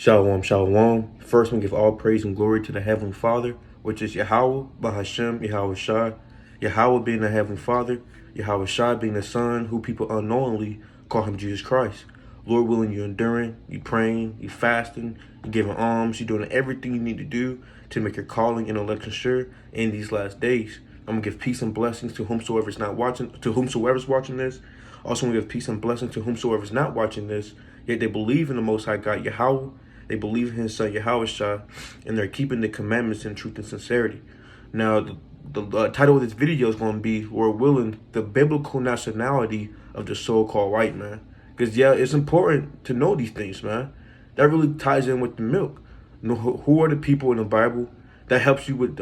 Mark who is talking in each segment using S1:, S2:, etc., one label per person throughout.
S1: Shalom, shalom. First, we give all praise and glory to the Heavenly Father, which is Yahweh, Bahashem, Yahweh Shai. Yahweh being the Heavenly Father, Yahweh Shai being the Son, who people unknowingly call him Jesus Christ. Lord willing, you enduring, you praying, you fasting, you giving alms, you doing everything you need to do to make your calling and election sure in these last days. I'm gonna give peace and blessings to whomsoever's not watching, to whomsoever's watching this. Also, I'm gonna give peace and blessings to whomsoever's not watching this, yet they believe in the Most High God, Yahweh. They believe in his son Yahweh Shai, and they're keeping the commandments in truth and sincerity. Now, the title of this video is going to be, Lord willing, the biblical nationality of the so-called white man. Because, yeah, it's important to know these things, man. That really ties in with the milk. You know, who are the people in the Bible? That helps you with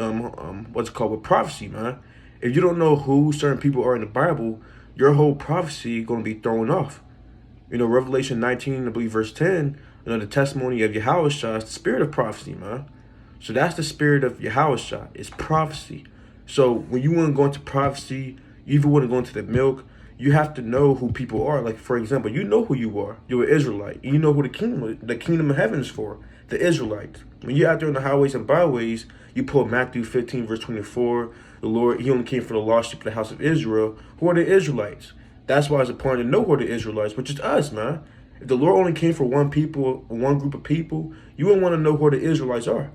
S1: what's called with prophecy, man. If you don't know who certain people are in the Bible, your whole prophecy is going to be thrown off. You know, Revelation 19, I believe, verse 10, you know, the testimony of Yahweh Shai is the spirit of prophecy, man. So that's the spirit of Yahweh Shai. It's prophecy. So when you want to go into prophecy, you even want to go into the milk, you have to know who people are. Like, for example, you know who you are. You're an Israelite. You know who the kingdom of heaven is for, the Israelites. When you're out there on the highways and byways, you pull Matthew 15, verse 24. The Lord, he only came for the lost sheep of the house of Israel. Who are the Israelites? That's why it's important to know who are the Israelites, which is us, man. If the Lord only came for one group of people, you would want to know who the Israelites are.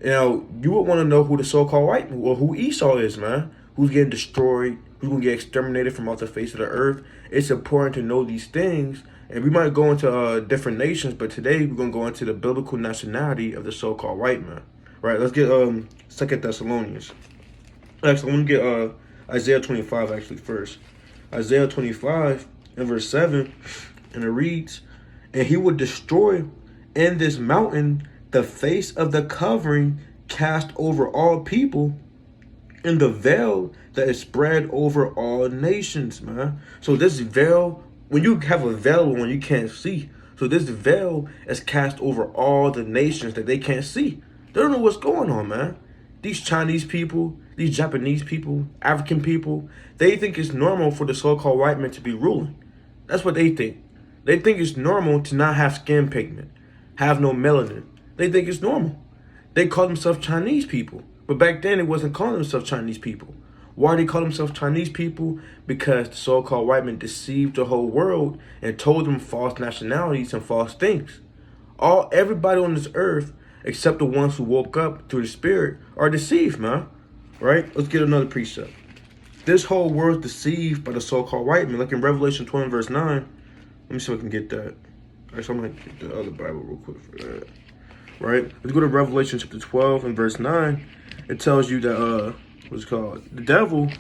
S1: You know, you would want to know who the so-called white, or who Esau is, man. Who's getting destroyed, who's going to get exterminated from off the face of the earth. It's important to know these things. And we might go into different nations, but today we're going to go into the biblical nationality of the so-called white man. Right, let's get 2 Thessalonians. Actually, I'm going to get Isaiah 25 actually first. Isaiah 25 and verse 7. And it reads, and he would destroy in this mountain the face of the covering cast over all people, and the veil that is spread over all nations, man. So this veil, when you have a veil on, you can't see. So this veil is cast over all the nations that they can't see. They don't know what's going on, man. These Chinese people, these Japanese people, African people, they think it's normal for the so-called white man to be ruling. That's what they think. They think it's normal to not have skin pigment, have no melanin. They think it's normal. They call themselves Chinese people. But back then, it wasn't calling themselves Chinese people. Why they call themselves Chinese people? Because the so-called white men deceived the whole world and told them false nationalities and false things. Everybody on this earth, except the ones who woke up through the spirit, are deceived, man. Right? Let's get another precept. This whole world is deceived by the so-called white men. Like in Revelation 20, verse 9. Let me see if I can get that. Actually, I'm going to get the other Bible real quick for that. Right? Let's go to Revelation chapter 12 and verse 9. It tells you that, what's it called? The devil,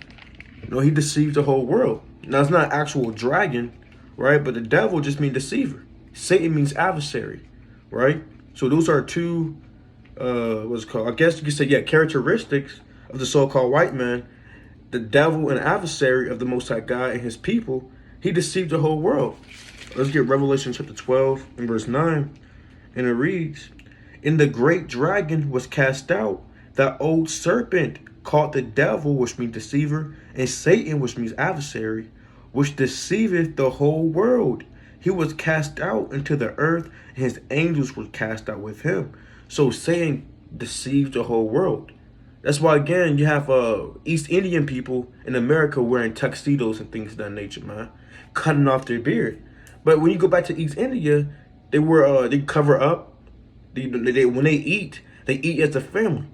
S1: you know, he deceived the whole world. Now, it's not actual dragon, right? But the devil just means deceiver. Satan means adversary, right? So those are two, what's it called? I guess you could say, yeah, characteristics of the so-called white man. The devil and adversary of the Most High God and his people. He deceived the whole world. Let's get Revelation chapter 12 and verse 9. And it reads, and the great dragon was cast out, that old serpent called the devil, which means deceiver, and Satan, which means adversary, which deceiveth the whole world. He was cast out into the earth, and his angels were cast out with him. So Satan deceived the whole world. That's why, again, you have East Indian people in America wearing tuxedos and things of that nature, man, cutting off their beard. But when you go back to East India, they cover up. When they eat as a family.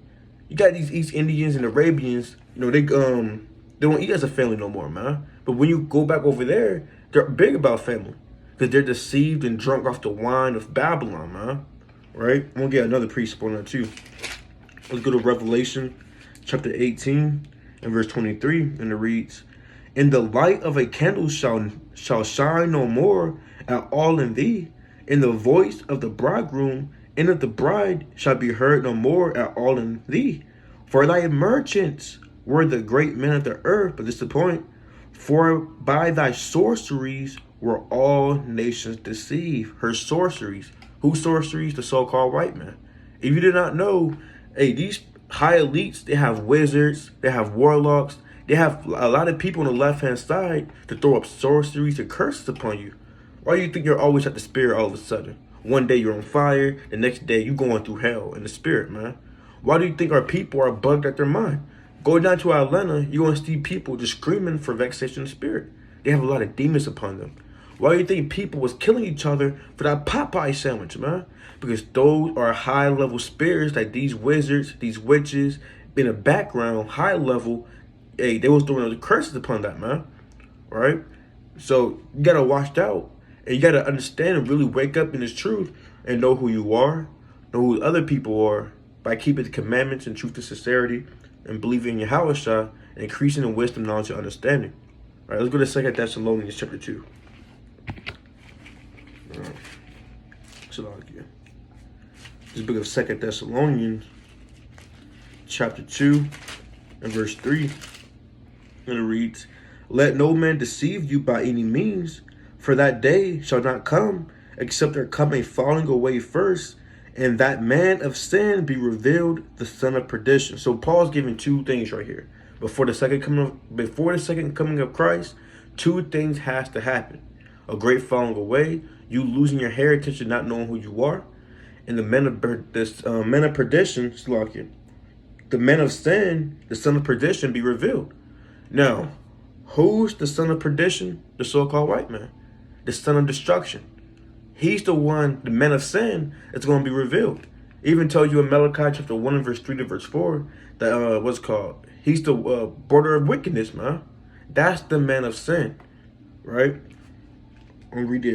S1: You got these East Indians and Arabians, you know, they don't eat as a family no more, man. But when you go back over there, they're big about family because they're deceived and drunk off the wine of Babylon, man. Right? I'm gonna get another precept on that too. Let's go to Revelation chapter 18 and verse 23, and it reads, and the light of a candle shall shine no more at all in thee, and the voice of the bridegroom and of the bride shall be heard no more at all in thee. For thy merchants were the great men of the earth, but this is the point, for by thy sorceries were all nations deceived. Her sorceries. Whose sorceries? The so-called white man. If you did not know, hey, these high elites, they have wizards, they have warlocks, they have a lot of people on the left-hand side to throw up sorceries and curses upon you. Why do you think you're always at the spirit all of a sudden? One day you're on fire, the next day you're going through hell in the spirit, man. Why do you think our people are bugged at their mind? Go down to Atlanta, you're going to see people just screaming for vexation of spirit. They have a lot of demons upon them. Why do you think people was killing each other for that Popeye sandwich, man? Because those are high-level spirits that these wizards, these witches, in the background, high level, hey, they was doing the curses upon that, man. Right? So you gotta watch out. And you gotta understand and really wake up in this truth and know who you are, know who other people are by keeping the commandments and truth and sincerity and believing in Yahweh and increasing in wisdom, knowledge, and understanding. All right, let's go to 2 Thessalonians chapter 2. This book of 2 Thessalonians chapter 2 and verse 3. And it reads, "Let no man deceive you by any means, for that day shall not come, except there come a falling away first, and that man of sin be revealed, the son of perdition." So Paul's giving two things right here. Before the second coming of Christ, two things has to happen: a great falling away, you losing your heritage and not knowing who you are, and the men of perdition, the men of sin, the son of perdition, be revealed. Now, who's the son of perdition? The so-called white man, the son of destruction. He's the one, the men of sin, that's going to be revealed. Even tells you in Malachi chapter 1 and verse 3 to verse 4 that he's the border of wickedness, man. That's the man of sin, right? I'm gonna read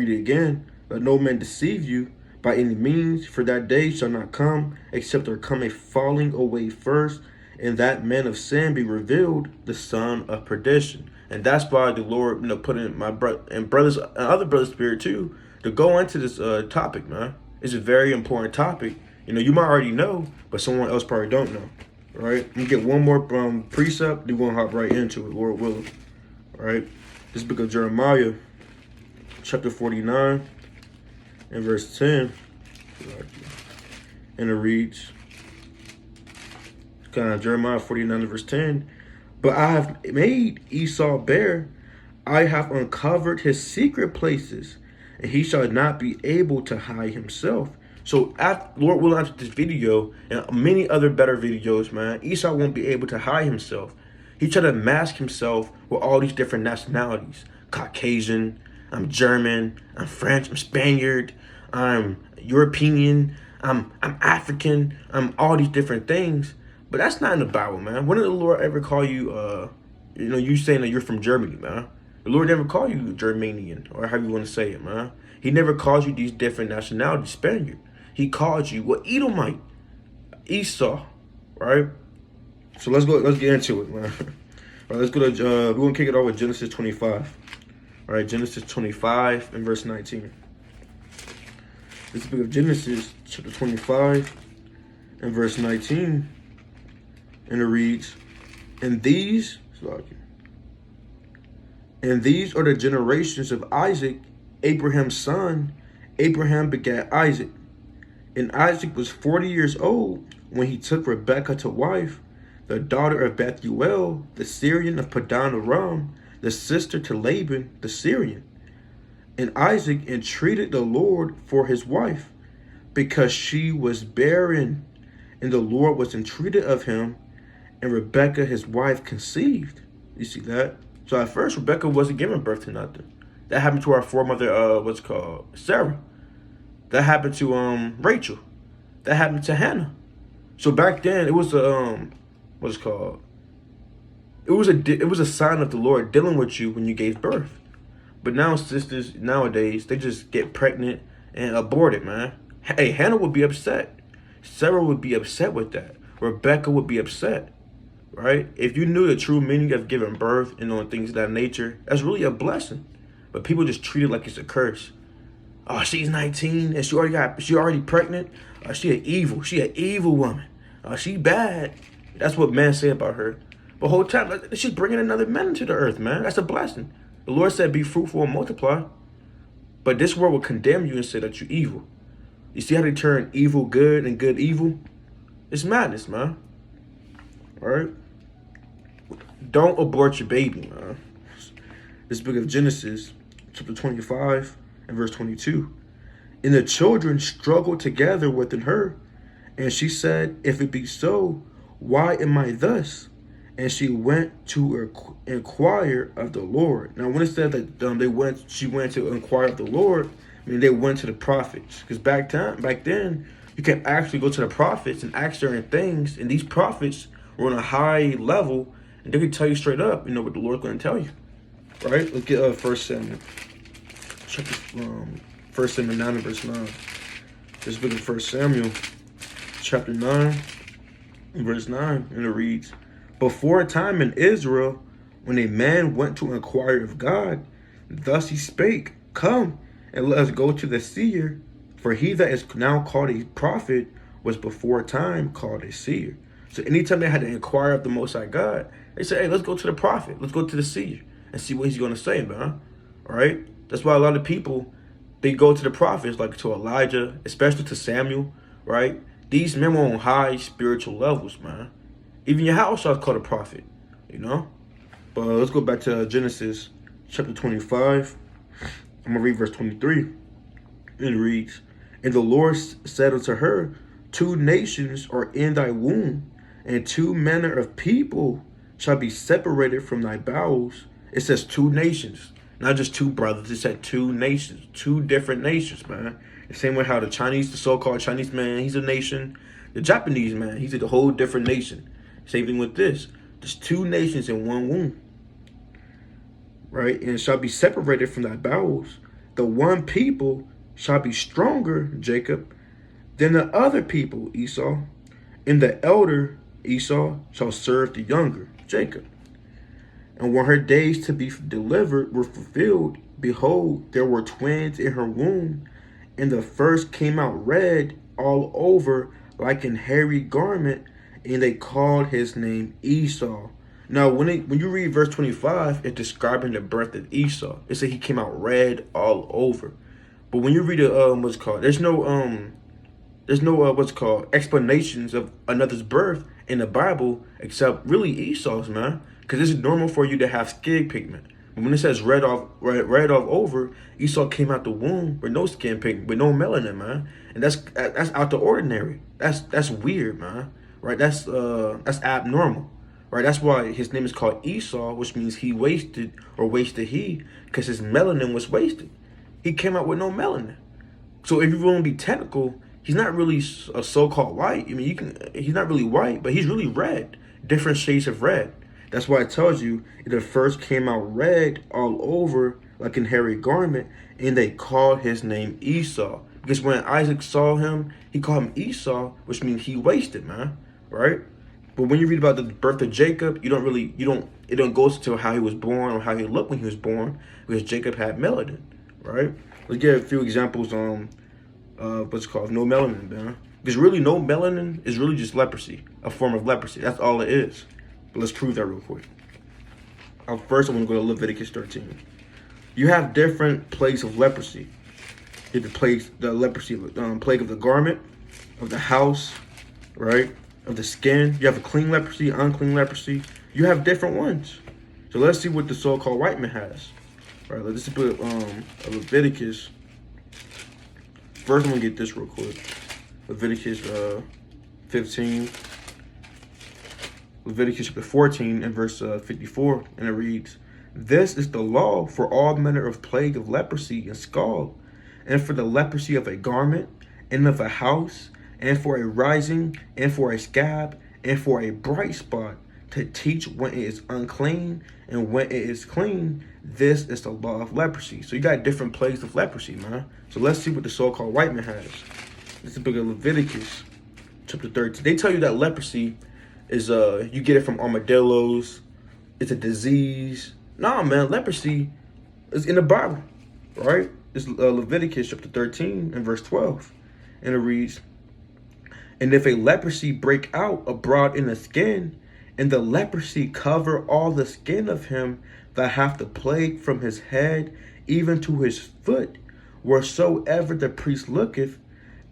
S1: it again. "Let no man deceive you by any means, for that day shall not come, except there come a falling away first, and that man of sin be revealed, the son of perdition." And that's why the Lord, put in my brothers and other brothers' spirit too, to go into this topic, man. It's a very important topic. You might already know, but someone else probably don't know. All right, I'm gonna get one more precept. Then we're gonna hop right into it, Lord willing. All right, this book of Jeremiah, chapter 49, and verse 10, and it reads, Jeremiah 49 and verse 10. "But I have made Esau bare, I have uncovered his secret places, and he shall not be able to hide himself." So, Lord willing, after this video and many other better videos, man, Esau won't be able to hide himself. He tried to mask himself with all these different nationalities: Caucasian, I'm German, I'm French, I'm Spaniard, I'm European, I'm African, I'm all these different things. But that's not in the Bible, man. When did the Lord ever call you, you saying that you're from Germany, man? The Lord never called you Germanian, or however you want to say it, man. He never called you these different nationalities, Spaniard. He called you what? Edomite, Esau, right? So let's get into it, man. All right, let's go to, we're going to kick it off with Genesis 25. All right, Genesis 25 and verse 19. This is the book of Genesis, chapter 25 and verse 19. And it reads, And these are the generations of Isaac, Abraham's son. Abraham begat Isaac. And Isaac was 40 years old when he took Rebekah to wife, the daughter of Bethuel, the Syrian of Padan Aram, the sister to Laban, the Syrian. And Isaac entreated the Lord for his wife, because she was barren. And the Lord was entreated of him, and Rebekah his wife conceived. You see that? So at first, Rebekah wasn't giving birth to nothing. That happened to our foremother, Sarah. That happened to Rachel. That happened to Hannah. So back then, it was it was a sign of the Lord dealing with you when you gave birth. But now sisters nowadays, they just get pregnant and abort it, man. Hey, Hannah would be upset. Sarah would be upset with that. Rebekah would be upset, right? If you knew the true meaning of giving birth and on things of that nature, that's really a blessing. But people just treat it like it's a curse. Oh, she's 19 and she already pregnant. She an evil woman. She bad. That's what men say about her. But whole time, she's bringing another man into the earth, man. That's a blessing. The Lord said, be fruitful and multiply. But this world will condemn you and say that you're evil. You see how they turn evil good and good evil? It's madness, man. All right? Don't abort your baby, man. This book of Genesis, chapter 25 and verse 22. And the children struggled together within her. And she said, if it be so, why am I thus? And she went to inquire of the Lord. Now, when it said that she went to inquire of the Lord, I mean they went to the prophets. Because back then, you can actually go to the prophets and ask certain things, and these prophets were on a high level, and they could tell you straight up, what the Lord's going to tell you. Right? Let's get 1 Samuel. Check this, 1 Samuel 9 and verse 9. This book of 1 Samuel, chapter 9, and verse 9, and it reads, before a time in Israel, when a man went to inquire of God, thus he spake, come, and let us go to the seer, for he that is now called a prophet was before a time called a seer. So anytime they had to inquire of the Most High God, they said, hey, let's go to the prophet, let's go to the seer, and see what he's going to say, man. All right? That's why a lot of people, they go to the prophets, like to Elijah, especially to Samuel, right? These men were on high spiritual levels, man. Even Yahushua is called a prophet, But let's go back to Genesis chapter 25. I'm going to read verse 23. And it reads, and the Lord said unto her, 2 nations are in thy womb, and 2 manner of people shall be separated from thy bowels. It says 2 nations, not just 2 brothers. It said 2 nations, 2 different nations, man. The same way how the so-called Chinese man, he's a nation. The Japanese man, he's a whole different nation. Same thing with this. There's 2 nations in one womb. Right? And it shall be separated from thy bowels. The one people shall be stronger, Jacob, than the other people, Esau. And the elder, Esau, shall serve the younger, Jacob. And when her days to be delivered were fulfilled, behold, there were twins in her womb. And the first came out red all over like an hairy garment, and they called his name Esau. Now, when you read verse 25, it's describing the birth of Esau. It said he came out red all over. But when you read there's no explanations of another's birth in the Bible except really Esau's, man. Because it's normal for you to have skin pigment. But when it says red all over, Esau came out the womb with no skin pigment, with no melanin, man. And that's out the ordinary. That's weird, man. Right? That's abnormal. Right? That's why his name is called Esau, which means he wasted he, because his melanin was wasted. He came out with no melanin. So if you want to be technical, he's not really a so-called white. I mean, he's not really white, but he's really red. Different shades of red. That's why it tells you it first came out red all over like an hairy garment, and they called his name Esau. Because when Isaac saw him, he called him Esau, which means he wasted, man. Right? But when you read about the birth of Jacob, it don't go into how he was born or how he looked when he was born, because Jacob had melanin, right? Let's get a few examples on what's called no melanin, man. Because really no melanin is really just leprosy, a form of leprosy. That's all it is. But let's prove that real quick. First, I'm going to go to Leviticus 13. You have different plagues of leprosy. You have the leprosy, plague of the garment, of the house, right? Of the skin. You have a clean leprosy, unclean leprosy. You have different ones. So let's see what the so-called white man has. All right, let's put Leviticus. First, I'm going to get this real quick. Leviticus 15. Leviticus chapter 14 and verse 54. And it reads, this is the law for all manner of plague of leprosy and scald, and for the leprosy of a garment, and of a house, and for a rising, and for a scab, and for a bright spot, to teach when it is unclean and when it is clean. This is the law of leprosy. So you got different plagues of leprosy, man. So let's see what the so-called white man has. This is the book of Leviticus, chapter 13. They tell you that leprosy is you get it from armadillos. It's a disease. Nah, man, leprosy is in the Bible, right? It's Leviticus chapter 13 and verse 12. And it reads, and if a leprosy break out abroad in the skin, and the leprosy cover all the skin of him that hath the plague from his head even to his foot, wheresoever the priest looketh,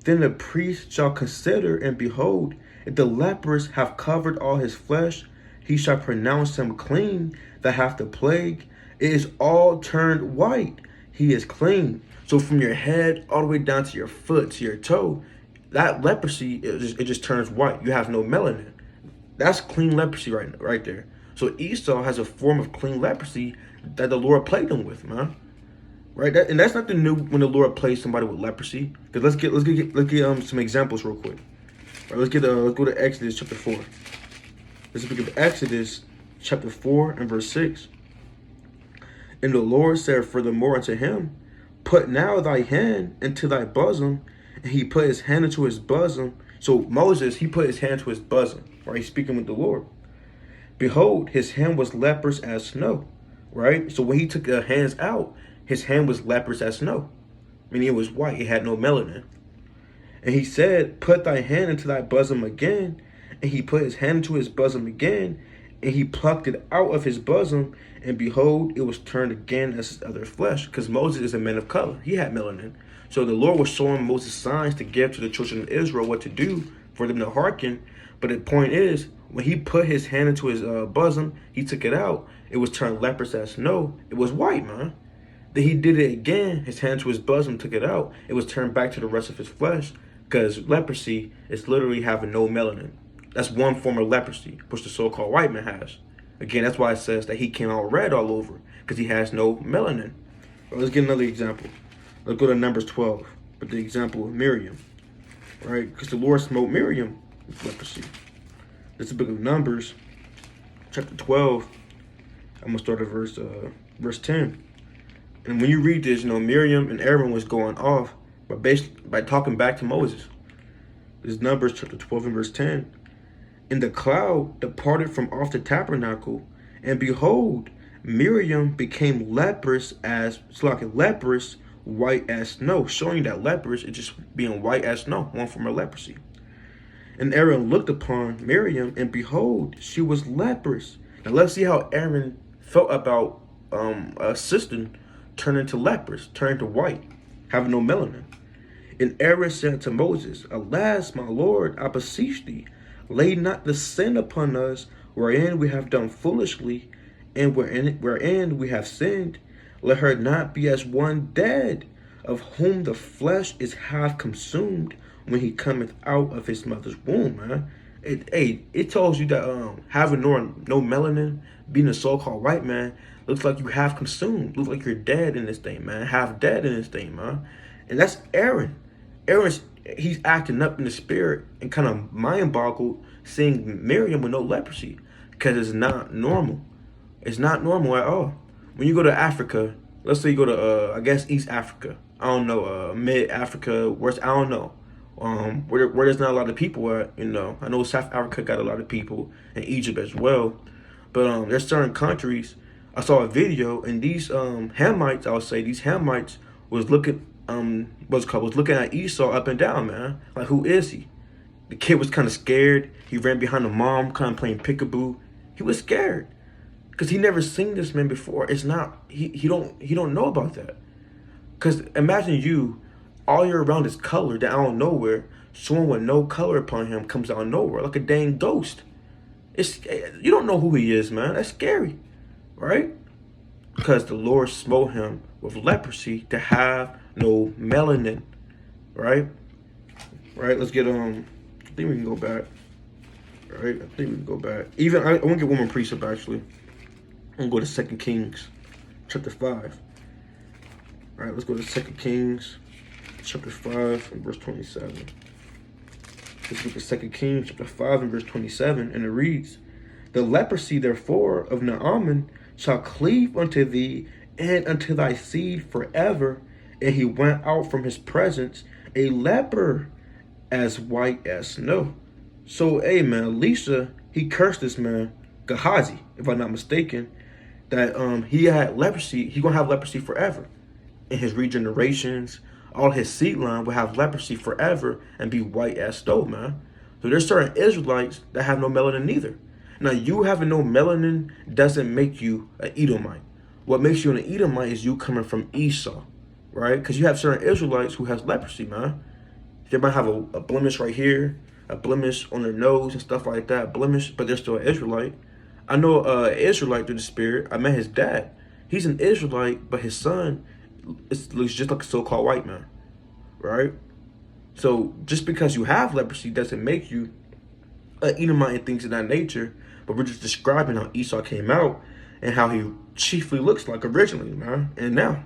S1: then the priest shall consider, and behold, if the lepers have covered all his flesh, he shall pronounce him clean that hath the plague. It is all turned white. He is clean. So from your head all the way down to your foot, to your toe, that leprosy, it just turns white. You have no melanin. That's clean leprosy right there. So Esau has a form of clean leprosy that the Lord plagued him with, man. Right? And that's nothing new when the Lord plays somebody with leprosy. Because let's get some examples real quick. Right, let's go to Exodus chapter 4. Let's look at Exodus chapter 4 and verse 6. And the Lord said furthermore unto him, put now thy hand into thy bosom. And he put his hand into his bosom. So Moses, he put his hand to his bosom. Right? He's speaking with the Lord. Behold, his hand was leprous as snow. Right? So when he took the hands out, his hand was leprous as snow. Meaning it was white. It had no melanin. And he said, put thy hand into thy bosom again. And he put his hand into his bosom again. And he plucked it out of his bosom. And behold, it was turned again as his other flesh. Because Moses is a man of color. He had melanin. So the Lord was showing Moses signs to give to the children of Israel what to do for them to hearken. But the point is, when he put his hand into his bosom, he took it out. It was turned leprous as snow. It was white, man. Then he did it again. His hand to his bosom, took it out. It was turned back to the rest of his flesh. Because leprosy is literally having no melanin. That's one form of leprosy, which the so-called white man has. Again, that's why it says that he came out red all over, because he has no melanin. Well, let's get another example. Let's go to Numbers 12, with the example of Miriam. Right? Because the Lord smote Miriam with leprosy. This is the book of Numbers, chapter 12. I'm going to start at verse 10. And when you read this, Miriam and Aaron was going off by talking back to Moses. This is Numbers chapter 12 and verse 10. And the cloud departed from off the tabernacle, and behold, Miriam became leprous, white as snow, showing that leprous is just being white as snow, one form of leprosy. And Aaron looked upon Miriam, and behold, she was leprous. Now let's see how Aaron felt about a sister turning to leprous, turning to white, having no melanin. And Aaron said to Moses, alas, my Lord, I beseech thee, lay not the sin upon us, wherein we have done foolishly, and wherein we have sinned. Let her not be as one dead, of whom the flesh is half consumed, when he cometh out of his mother's womb, man. It tells you that having no melanin, being a so-called white man, looks like you half consumed. Looks like you're dead in this thing, man. Half dead in this thing, man. And that's Aaron. He's acting up in the spirit and kind of mind boggled seeing Miriam with no leprosy, because it's not normal. It's not normal at all. When you go to Africa, let's say you go to I guess East Africa, I don't know, Mid Africa, West, I don't know, where there's not a lot of people at. I know South Africa got a lot of people, and Egypt as well, but there's certain countries. I saw a video, and these Hamites, I would say these Hamites was looking was looking at Esau up and down, man. Like, who is he? The kid was kind of scared. He ran behind the mom, kind of playing peekaboo. He was scared because he never seen this man before. It's not he don't know about that. Because imagine all year around is color that out of nowhere, someone with no color upon him comes out of nowhere like a dang ghost. You don't know who he is, man. That's scary, right? Because the Lord smote him with leprosy to have no melanin, right? Let's get I think we can go back. Right? I think we can go back. Even I want to get one more precept actually. I'm gonna go to 2 Kings, chapter 5. All right, let's go to 2 Kings, chapter 5 and verse 27. Let's look at 2 Kings, chapter 5 and verse 27, and it reads, the leprosy therefore of Naaman shall cleave unto thee and unto thy seed forever. And he went out from his presence a leper, as white as snow. So, hey man, Elisha, he cursed this man, Gehazi, if I'm not mistaken, that he had leprosy. He gonna have leprosy forever. In his regenerations, all his seed line will have leprosy forever and be white as snow, man. So there's certain Israelites that have no melanin either. Now, you having no melanin doesn't make you an Edomite. What makes you an Edomite is you coming from Esau, right? Because you have certain Israelites who has leprosy, man. They might have a blemish right here, a blemish on their nose and stuff like that, blemish, but they're still an Israelite. I know an Israelite through the spirit. I met his dad. He's an Israelite, but his son it looks just like a so-called white man, right? So just because you have leprosy doesn't make you an Edomite and things of that nature. But we're just describing how Esau came out and how he chiefly looks like originally, man, and now.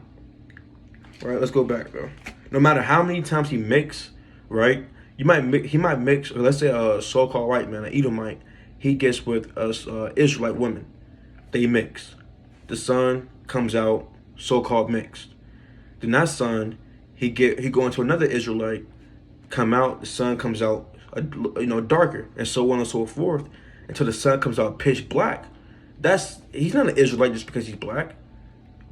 S1: Right, let's go back though. No matter how many times he mix, right? He might mix. Or let's say a so-called white man, an Edomite, he gets with us Israelite women. They mix. The son comes out so-called mixed. Then that son, he go into another Israelite, come out. The son comes out, darker, and so on and so forth, until the son comes out pitch black. He's not an Israelite just because he's black.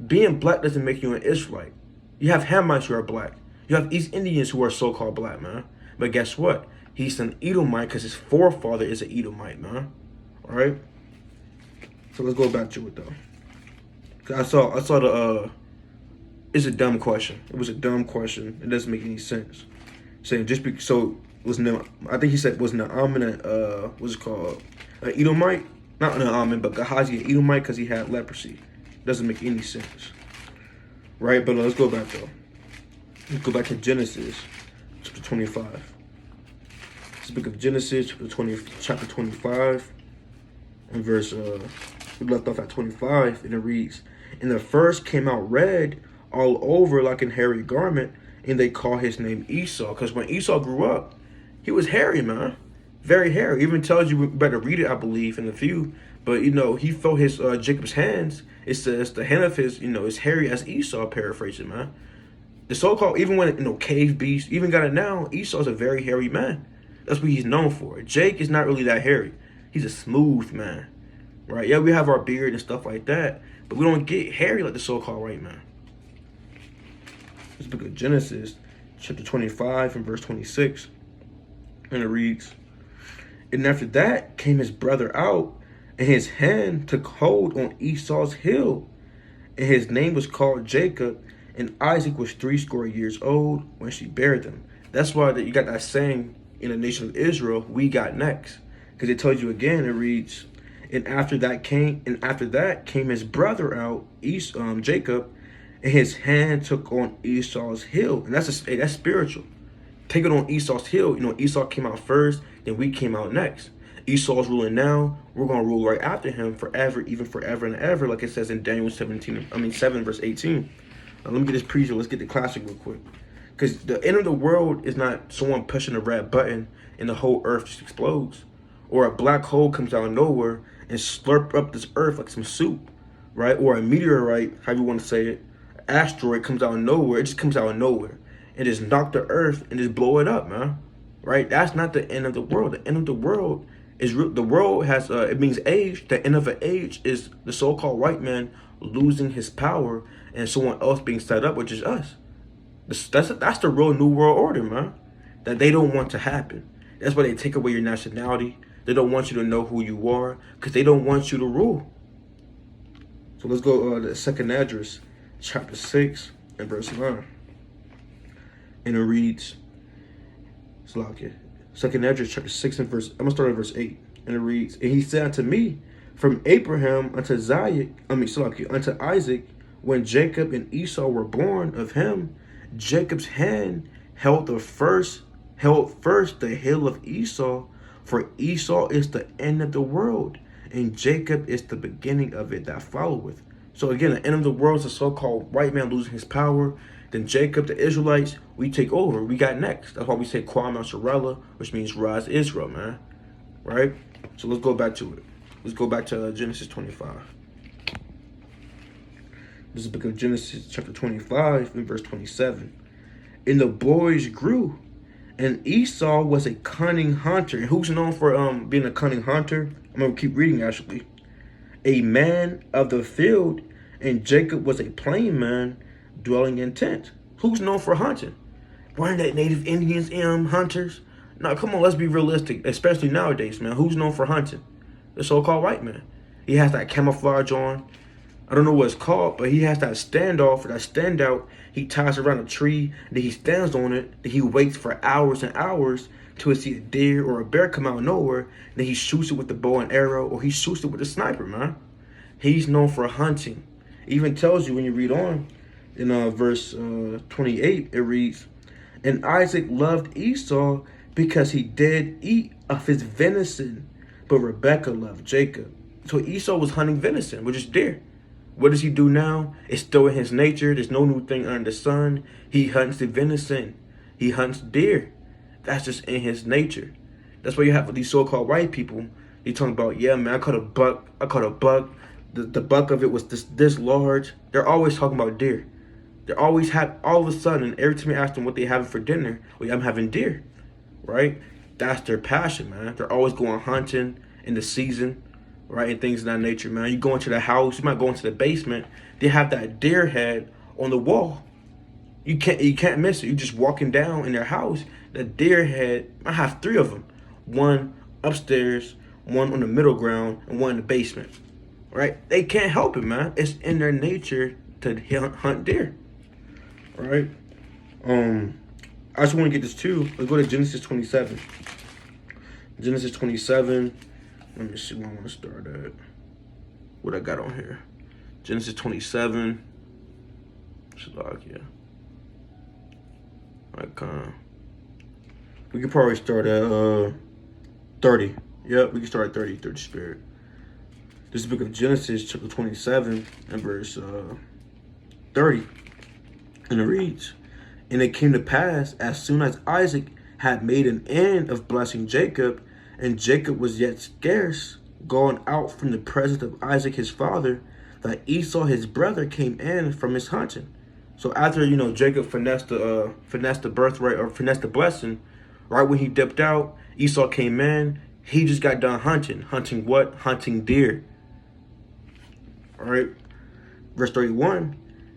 S1: Being black doesn't make you an Israelite. You have Hamites who are black. You have East Indians who are so-called black, man. But guess what? He's an Edomite because his forefather is an Edomite, man. All right? So let's go back to it, though. Cause I saw the, it's a dumb question. It was a dumb question. It doesn't make any sense. Saying just because, so, I think he said, was Naaman what's it called? An Edomite? Not Naaman, but Gehazi an Edomite because he had leprosy. Doesn't make any sense. Right, but let's go back though. Let's go back to Genesis, chapter 25. This book of Genesis, chapter 25, and verse, we left off at 25, and it reads, "And the first came out red all over like an hairy garment, and they call his name Esau." Because when Esau grew up, he was hairy, man. Very hairy. Even tells you, we better read it, I believe, in a few. But, he felt his, Jacob's hands. It says the hand of his, is hairy as Esau, paraphrasing, man. The so-called, even when, cave beast, even got it now, Esau's a very hairy man. That's what he's known for. Jake is not really that hairy. He's a smooth man, right? Yeah, we have our beard and stuff like that, but we don't get hairy like the so-called white man. This book of Genesis, chapter 25 and verse 26, and it reads, "And after that came his brother out, and his hand took hold on Esau's heel, and his name was called Jacob, and Isaac was 80 years old when she bare them." That's why you got that saying in the nation of Israel, "We got next," because it tells you again. It reads, "And after that came his brother out, Jacob, and his hand took on Esau's heel," and that's spiritual. Take it on Esau's heel. Esau came out first, then we came out next. Esau's ruling now. We're gonna rule right after him forever, even forever and ever, like it says in Daniel 7 verse 18. Let me get this preview. Let's get the classic real quick, because the end of the world is not someone pushing a red button and the whole earth just explodes, or a black hole comes out of nowhere and slurp up this earth like some soup, right? Or a meteorite, however you want to say it, asteroid comes out of nowhere. It just comes out of nowhere and just knock the earth and just blow it up, man. Right? That's not the end of the world. The end of the world is the world has it means age. The end of an age is the so-called white man losing his power and someone else being set up, which is us. That's the real new world order, man. That they don't want to happen. That's why they take away your nationality. They don't want you to know who you are because they don't want you to rule. So let's go to 2nd Esdras, chapter 6 and verse 9. And it reads, Salakia, 2nd Esdras, chapter 6 and verse, I'm going to start at verse 8. And it reads, "And he said unto me, from Abraham unto Isaac, when Jacob and Esau were born of him, Jacob's hand held first the heel of Esau, for Esau is the end of the world, and Jacob is the beginning of it that followeth." So again, the end of the world is the so-called white man losing his power. Then Jacob, the Israelites, we take over. We got next. That's why we say Kwam Al-Sharella, which means rise Israel, man. Right? So let's go back to it. Let's go back to Genesis 25. This is the book of Genesis, chapter 25, and verse 27. "And the boys grew, and Esau was a cunning hunter." And who's known for being a cunning hunter? I'm going to keep reading, actually. "A man of the field, and Jacob was a plain man, dwelling in tents." Who's known for hunting? Weren't that native Indians hunters? Now, come on, let's be realistic, especially nowadays, man. Who's known for hunting? The so-called white man. He has that camouflage on. I don't know what it's called, but he has that standoff or that standout. He ties around a tree, then he stands on it, then he waits for hours and hours till he see a deer or a bear come out of nowhere, then he shoots it with the bow and arrow, or he shoots it with a sniper, man. He's known for hunting. It even tells you when you read on, In verse 28, it reads, "And Isaac loved Esau because he did eat of his venison, but Rebekah loved Jacob." So Esau was hunting venison, which is deer. What does he do now? It's still in his nature. There's no new thing under the sun. He hunts the venison. He hunts deer. That's just in his nature. That's why you have these so-called white people. They talking about, yeah, man, I caught a buck. I caught a buck. The buck of it was this large. They're always talking about deer. They're always have all of a sudden, every time you ask them what they having for dinner, well, I'm having deer, right? That's their passion, man. They're always going hunting in the season, right? And things of that nature, man. You go into the house, you might go into the basement. They have that deer head on the wall. You can't miss it. You're just walking down in their house. The deer head, I have three of them. One upstairs, one on the middle ground, and one in the basement. Right? They can't help it, man. It's in their nature to hunt deer. Right? I just want to get this too. Let's go to Genesis 27. Genesis 27. Let me see where I want to start at. What I got on here. Genesis 27. Slovakia. We could probably start at 30. Yep, we can start at 30 through the Spirit. This is the book of Genesis, chapter 27, and verse 30. And it reads, "And it came to pass, as soon as Isaac had made an end of blessing Jacob, and Jacob was yet scarce gone out from the presence of Isaac his father, that Esau his brother came in from his hunting." So after, Jacob finessed the birthright, or finessed the blessing, right when he dipped out, Esau came in. He just got done hunting. Hunting what? Hunting deer. All right. Verse 31.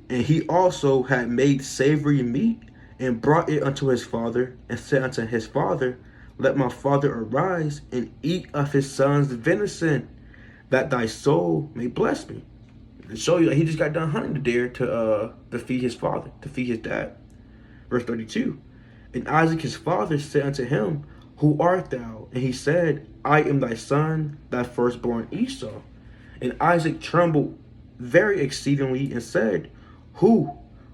S1: "And he also had made savory meat, and brought it unto his father, and said unto his father, Let my father arise, and eat of his son's venison, that thy soul may bless me." To show you that he just got done hunting the deer to feed his father, to feed his dad. Verse 32. "And Isaac his father said unto him, Who art thou? And he said, I am thy son, thy firstborn Esau. And Isaac trembled very exceedingly, and said, Who?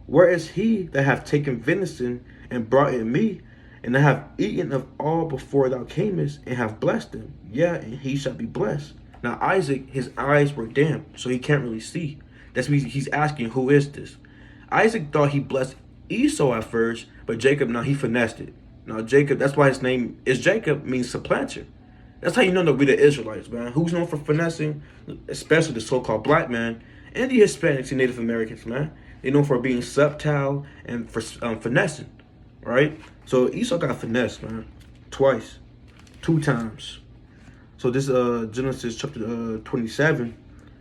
S1: Where is he that hath taken venison, and brought it me? And I have eaten of all before thou camest, and have blessed him. Yeah, and he shall be blessed." Now Isaac, his eyes were dim, so he can't really see. That's why he's asking, who is this? Isaac thought he blessed Esau at first, but Jacob, now he finessed it. Now Jacob, that's why his name is Jacob, means supplanter. That's how you know that we the Israelites, man. Who's known for finessing? Especially the so-called black man and the Hispanics and Native Americans, man. They're known for being subtle and for finessing, right? So Esau got finessed, man, twice, 2 times. So this Genesis chapter 27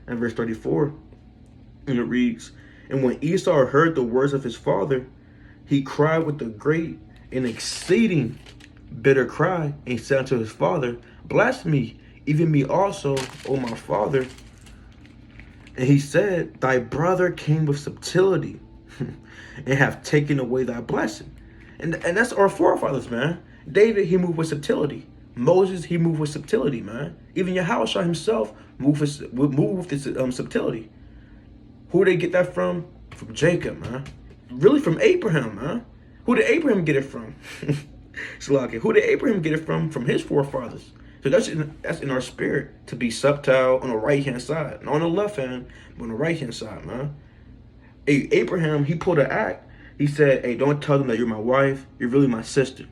S1: and verse 34, and it reads, "And when Esau heard the words of his father, he cried with a great and exceeding bitter cry, and said unto his father, Bless me, even me also, O my father. And he said, Thy brother came with subtlety, and have taken away thy blessing." And that's our forefathers, man. David, he moved with subtlety. Moses, he moved with subtlety, man. Even Yahushua himself moved with subtlety. Who did they get that from? From Jacob, man. Really from Abraham, man. Who did Abraham get it from? Who did Abraham get it from? From his forefathers. So that's in our spirit, to be subtle on the right-hand side. Not on the left hand, but on the right-hand side, man. Hey, Abraham, he pulled an act. He said, hey, don't tell them that you're my wife. You're really my sister.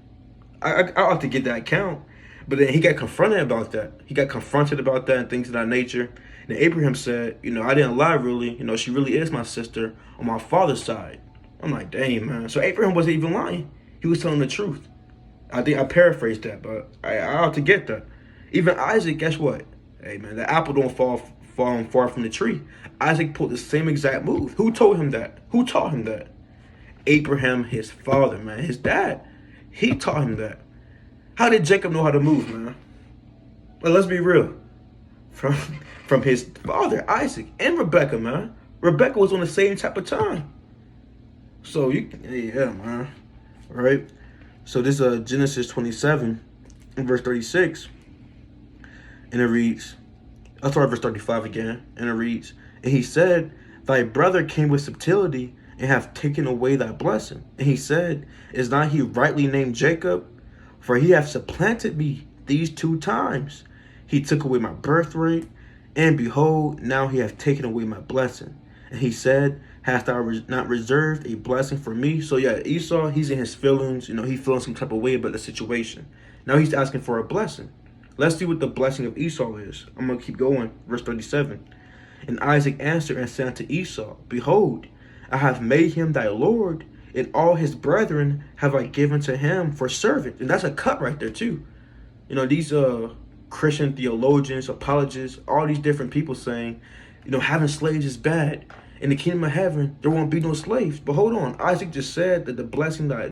S1: I ought to get that account. But then he got confronted about that. He got confronted about that and things of that nature. And Abraham said, I didn't lie, really. she really is my sister on my father's side. I'm like, dang, man. So Abraham wasn't even lying. He was telling the truth. I think I paraphrased that, but I ought to get that. Even Isaac, guess what? Hey, man, the apple don't fall far from the tree. Isaac pulled the same exact move. Who told him that? Who taught him that? Abraham, his father, man. His dad. He taught him that. How did Jacob know how to move, man? Well, let's be real. From his father, Isaac, and Rebekah, man. Rebekah was on the same type of time. So, yeah, man. All right? So, this is Genesis 27, and verse 36. And it reads, I'll start verse 35 again. And it reads, And he said, Thy brother came with subtlety, and have taken away thy blessing. And he said, is not he rightly named Jacob? For he hath supplanted me these 2 times. He took away my birthright, and behold, now he hath taken away my blessing. And he said, hast thou not reserved a blessing for me? So yeah, Esau, he's in his feelings. He's feeling some type of way about the situation. Now he's asking for a blessing. Let's see what the blessing of Esau is. I'm going to keep going. Verse 37. And Isaac answered and said unto Esau, behold, I have made him thy Lord, and all his brethren have I given to him for servant. And that's a cut right there too. These Christian theologians, apologists, all these different people saying, having slaves is bad. In the kingdom of heaven, there won't be no slaves. But hold on, Isaac just said that the blessing that